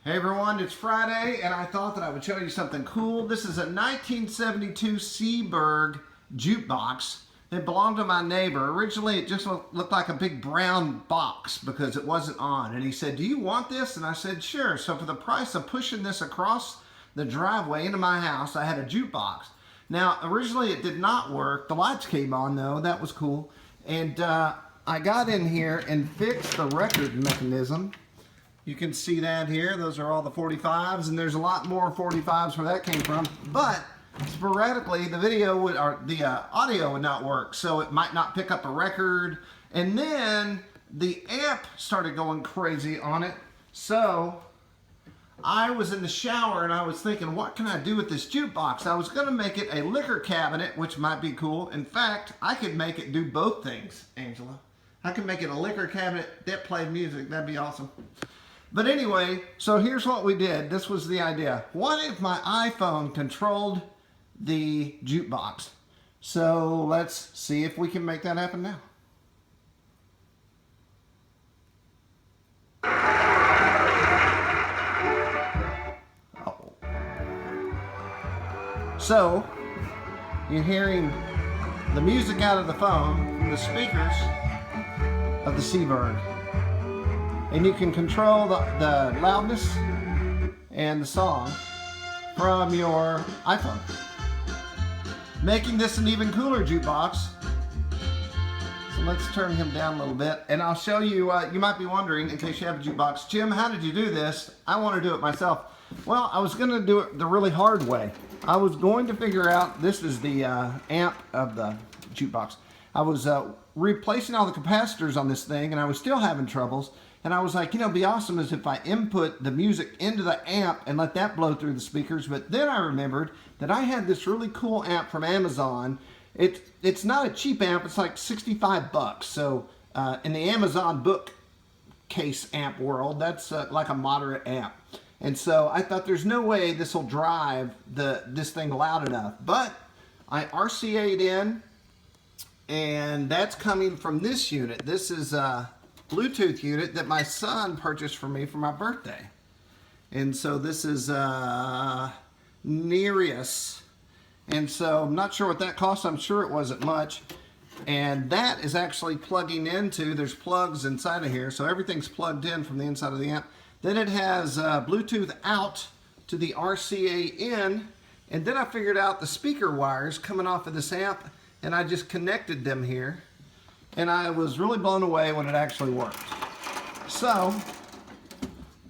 Hey everyone, it's Friday and I thought that I would show you something cool. This is a 1972 Seeburg Jukebox. It belonged to my neighbor. Originally it just looked like a big brown box because it wasn't on. And he said, "Do you want this?" And I said, "Sure." So for the price of pushing this across the driveway into my house, I had a jukebox. Now originally it did not work. The lights came on though, that was cool. And I got in here and fixed the record mechanism. You can see that here. Those are all the 45s, and there's a lot more 45s where that came from. But sporadically, the video would, or the audio would not work, so it might not pick up a record. And then the amp started going crazy on it. So I was in the shower and I was thinking, what can I do with this jukebox? I was going to make it a liquor cabinet, which might be cool. In fact, I could make it do both things, Angela. I could make it a liquor cabinet that played music. That'd be awesome. But anyway, so here's what we did. This was the idea. What if my iPhone controlled the jukebox? So let's see if we can make that happen now. Oh. So you're hearing the music out of the phone from the speakers of the Seeburg. And you can control the loudness and the song from your iPhone, making this an even cooler jukebox. So let's turn him down a little bit and I'll show you. You might be wondering, in case you have a jukebox, "Jim, how did you do this?" I want to do it myself. Well, I was going to do it the really hard way. I was going to figure out, this is the amp of the jukebox. I was replacing all the capacitors on this thing and I was still having troubles. And I was like, you know, it'd be awesome is if I input the music into the amp and let that blow through the speakers. But then I remembered that I had this really cool amp from Amazon. It's not a cheap amp. It's like 65 bucks. So in the Amazon bookcase amp world, that's like a moderate amp. And so I thought there's no way this will drive this thing loud enough. But I RCA'd in, and that's coming from this unit. This is Bluetooth unit that my son purchased for me for my birthday. And so this is Nereus. And so I'm not sure what that costs. I'm sure it wasn't much. And that is actually plugging into, there's plugs inside of here, so everything's plugged in from the inside of the amp. Then it has Bluetooth out to the RCA in, and then I figured out the speaker wires coming off of this amp, and I just connected them here. And I was really blown away when it actually worked. So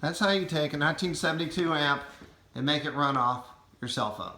that's how you take a 1972 amp and make it run off your cell phone.